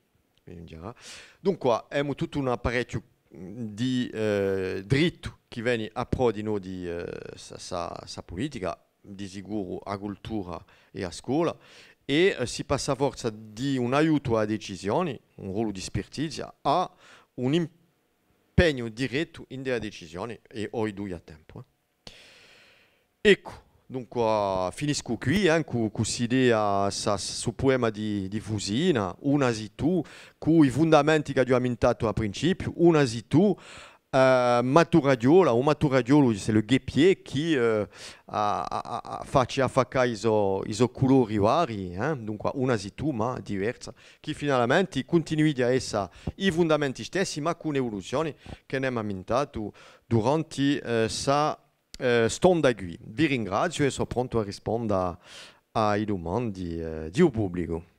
Speaker 1: Dunque, abbiamo tutto un apparecchio di dritto che viene a pro di noi di sa politica, di sicuro a cultura e a scuola, e si passa a forza di un aiuto a decisioni, un ruolo di spertizia, a un impegno diretto in della decisione e oggi due a tempo. Ecco. Dunque, finisco qui con questa idea su poema di Fusina, una si tu, con i fondamenti che abbiamo mentato a principio, una si tu, Maturadiola, un Maturadiolo, c'est le guépier qui faccia affaccare i colori vari, dunque una si tu, ma diversa, che finalmente continua a essere i fondamenti stessi, ma con un'evoluzione che abbiamo mentato durante stonda qui. Vi ringrazio e sono pronto a rispondere alle domande di pubblico.